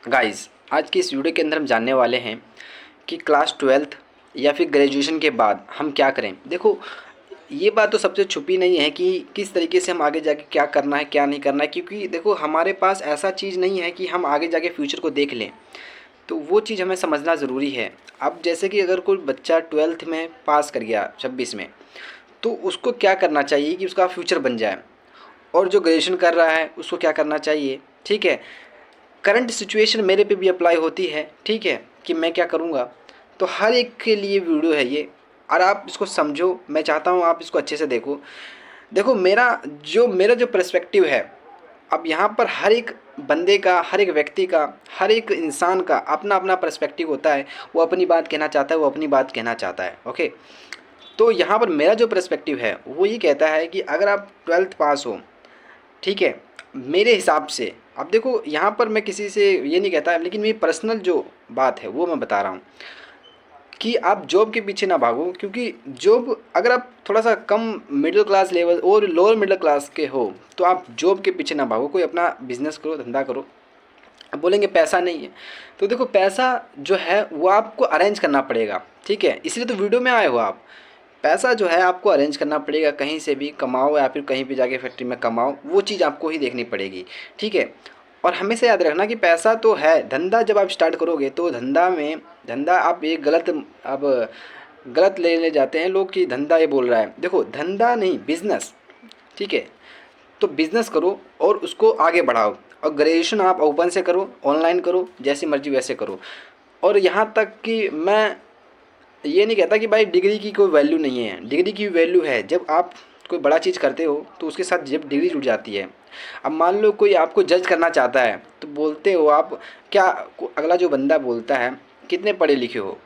Guys, आज की इस वीडियो के अंदर हम जानने वाले हैं कि क्लास ट्वेल्थ या फिर ग्रेजुएशन के बाद हम क्या करें। देखो, ये बात तो सबसे छुपी नहीं है कि किस तरीके से हम आगे जाके क्या करना है क्या नहीं करना है, क्योंकि देखो हमारे पास ऐसा चीज़ नहीं है कि हम आगे जाके फ्यूचर को देख लें। तो वो चीज़ हमें समझना ज़रूरी है। अब जैसे कि अगर कोई बच्चा ट्वेल्थ में पास कर गया 26 में, तो उसको क्या करना चाहिए कि उसका फ्यूचर बन जाए। और जो ग्रेजुएशन कर रहा है उसको क्या करना चाहिए, ठीक है। करंट सिचुएशन मेरे पे भी अप्लाई होती है, ठीक है, कि मैं क्या करूँगा। तो हर एक के लिए वीडियो है ये, और आप इसको समझो। मैं चाहता हूँ आप इसको अच्छे से देखो। देखो, मेरा जो पर्सपेक्टिव है, अब यहाँ पर हर एक बंदे का, हर एक व्यक्ति का, हर एक इंसान का अपना अपना पर्सपेक्टिव होता है। वो अपनी बात कहना चाहता है, वो अपनी बात कहना चाहता है, ओके। तो यहाँ पर मेरा जो पर्सपेक्टिव है वो ये कहता है कि अगर आप ट्वेल्थ पास हो, ठीक है, मेरे हिसाब से। अब देखो, यहाँ पर मैं किसी से ये नहीं कहता, लेकिन मेरी पर्सनल जो बात है वो मैं बता रहा हूँ कि आप जॉब के पीछे ना भागो। क्योंकि जॉब, अगर आप थोड़ा सा कम मिडिल क्लास लेवल और लोअर मिडिल क्लास के हो, तो आप जॉब के पीछे ना भागो, कोई अपना बिजनेस करो, धंधा करो। अब बोलेंगे पैसा नहीं है, तो देखो पैसा जो है वो आपको अरेंज करना पड़ेगा, ठीक है। इसलिए तो वीडियो में आए हो आप। पैसा जो है आपको अरेंज करना पड़ेगा, कहीं से भी कमाओ या फिर कहीं भी जाके फैक्ट्री में कमाओ, वो चीज़ आपको ही देखनी पड़ेगी, ठीक है। और हमेशा याद रखना कि पैसा तो है, धंधा जब आप स्टार्ट करोगे तो धंधा आप ये गलत, अब गलत लेने जाते हैं लोग कि धंधा ये बोल रहा है। देखो, धंधा नहीं, बिजनेस, ठीक है। तो बिज़नेस करो और उसको आगे बढ़ाओ। और ग्रेजुएशन आप ओपन से करो, ऑनलाइन करो, जैसी मर्जी वैसे करो। और यहाँ तक कि मैं ये नहीं कहता कि भाई डिग्री की कोई वैल्यू नहीं है, डिग्री की वैल्यू है। जब आप कोई बड़ा चीज़ करते हो तो उसके साथ जब डिग्री जुड़ जाती है। अब मान लो कोई आपको जज करना चाहता है, तो बोलते हो आप क्या, अगला जो बंदा बोलता है कितने पढ़े लिखे हो,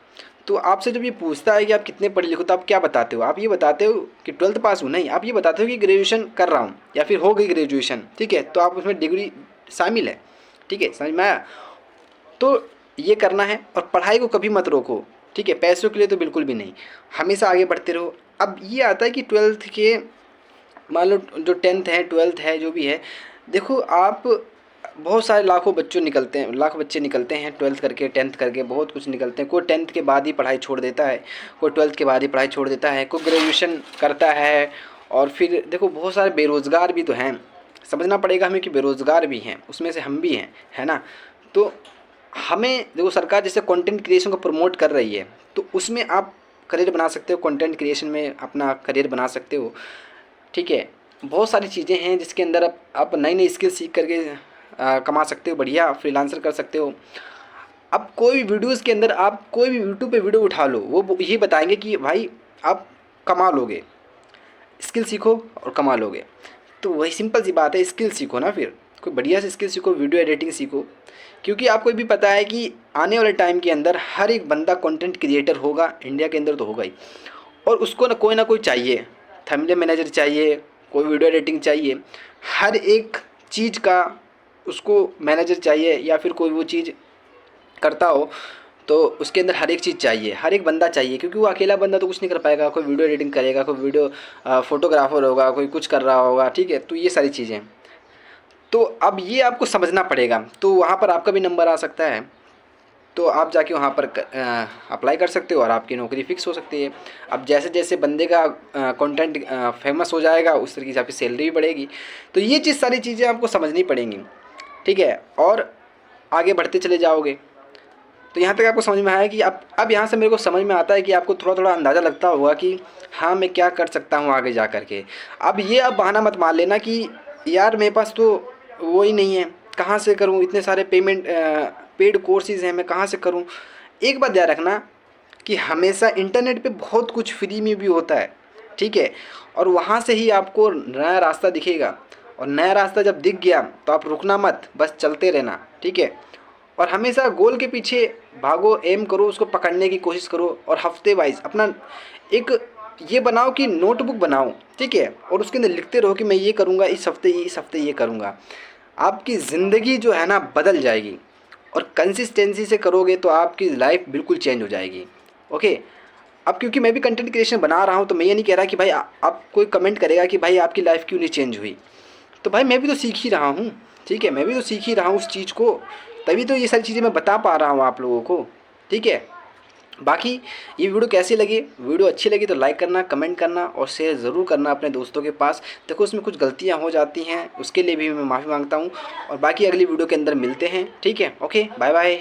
तो आपसे जब ये पूछता है कि आप कितने पढ़े लिखे हो, तो आप क्या बताते हो? आप ये बताते हो कि ट्वेल्थ पास हूँ? नहीं, आप ये बताते हो कि ग्रेजुएशन कर रहा हूँ या फिर हो गई ग्रेजुएशन, ठीक है। तो आप उसमें डिग्री शामिल है, ठीक है, समझ में आया? तो ये करना है, और पढ़ाई को कभी मत रोको, ठीक है। पैसों के लिए तो बिल्कुल भी नहीं, हमेशा आगे बढ़ते रहो। अब ये आता है कि ट्वेल्थ के, मान लो जो टेंथ है, ट्वेल्थ है, जो भी है, देखो आप, बहुत सारे लाखों बच्चों निकलते हैं, लाख बच्चे निकलते हैं ट्वेल्थ करके, टेंथ करके, बहुत कुछ निकलते हैं। कोई टेंथ के बाद ही पढ़ाई छोड़ देता है, कोई ट्वेल्थ के बाद ही पढ़ाई छोड़ देता है, कोई ग्रेजुएशन करता है। और फिर देखो, बहुत सारे बेरोज़गार भी तो हैं, समझना पड़ेगा हमें कि बेरोज़गार भी हैं, उसमें से हम भी हैं, है ना। तो हमें देखो, सरकार जैसे कंटेंट क्रिएशन को प्रमोट कर रही है, तो उसमें आप करियर बना सकते हो, कंटेंट क्रिएशन में अपना करियर बना सकते हो, ठीक है। बहुत सारी चीज़ें हैं जिसके अंदर आप नई नई स्किल सीख करके कमा सकते हो, बढ़िया फ्रीलांसर कर सकते हो। अब कोई भी वीडियोज़ के अंदर आप कोई भी यूट्यूब पे वीडियो उठा लो, वो यही बताएंगे कि भाई आप कमा लोगे, स्किल सीखो और कमा लोगे। तो वही सिंपल सी बात है, स्किल सीखो ना, फिर कोई बढ़िया से स्किल सीखो, वीडियो एडिटिंग सीखो। क्योंकि आपको भी पता है कि आने वाले टाइम के अंदर हर एक बंदा कंटेंट क्रिएटर होगा, इंडिया के अंदर तो होगा ही। और उसको ना कोई चाहिए, थंबनेल मैनेजर चाहिए, कोई वीडियो एडिटिंग चाहिए, हर एक चीज़ का उसको मैनेजर चाहिए, या फिर कोई वो चीज़ करता हो तो उसके अंदर हर एक चीज़ चाहिए, हर एक बंदा चाहिए। क्योंकि वो अकेला बंदा तो कुछ नहीं कर पाएगा, कोई वीडियो एडिटिंग करेगा, कोई वीडियो फोटोग्राफर होगा, कोई कुछ कर रहा होगा, ठीक है। तो ये सारी चीज़ें, तो अब ये आपको समझना पड़ेगा। तो वहाँ पर आपका भी नंबर आ सकता है, तो आप जाके वहाँ पर अप्लाई कर सकते हो और आपकी नौकरी फिक्स हो सकती है। अब जैसे जैसे बंदे का कंटेंट फेमस हो जाएगा, उस तरीके से आपकी सैलरी भी बढ़ेगी। तो ये चीज़, सारी चीज़ें आपको समझनी पड़ेंगी, ठीक है। और आगे बढ़ते चले जाओगे। तो यहाँ तक आपको समझ में आया कि अब यहाँ से मेरे को समझ में आता है कि आपको थोड़ा थोड़ा अंदाज़ा लगता होगा कि हाँ, मैं क्या कर सकता हूँ आगे जा कर के। अब ये अब बहाना मत मान लेना कि यार मेरे पास तो वो ही नहीं है, कहाँ से करूँ, इतने सारे पेड कोर्सेज़ हैं, मैं कहाँ से करूँ। एक बात याद रखना कि हमेशा इंटरनेट पे बहुत कुछ फ्री में भी होता है, ठीक है। और वहाँ से ही आपको नया रास्ता दिखेगा, और नया रास्ता जब दिख गया तो आप रुकना मत, बस चलते रहना, ठीक है। और हमेशा गोल के पीछे भागो, एम करो, उसको पकड़ने की कोशिश करो। और हफ्ते वाइज अपना एक ये बनाओ कि नोटबुक बनाओ, ठीक है। और उसके अंदर लिखते रहो कि मैं ये करूँगा, इस हफ्ते ये करूँगा। आपकी ज़िंदगी जो है ना बदल जाएगी। और कंसिस्टेंसी से करोगे तो आपकी लाइफ बिल्कुल चेंज हो जाएगी, ओके। अब क्योंकि मैं भी कंटेंट क्रिएशन बना रहा हूँ, तो मैं ये नहीं कह रहा कि भाई आप कोई कमेंट करेगा कि भाई आपकी लाइफ क्यों नहीं चेंज हुई। तो भाई मैं भी तो सीख ही रहा हूँ, ठीक है, मैं भी तो सीख ही रहा हूँ उस चीज़ को तभी तो ये सारी चीज़ें मैं बता पा रहा हूँ आप लोगों को, ठीक है। बाकी ये वीडियो कैसी लगी, वीडियो अच्छी लगी तो लाइक करना, कमेंट करना और शेयर ज़रूर करना अपने दोस्तों के पास। देखो उसमें कुछ गलतियाँ हो जाती हैं, उसके लिए भी मैं माफ़ी मांगता हूँ। और बाकी अगली वीडियो के अंदर मिलते हैं, ठीक है। Okay, bye bye.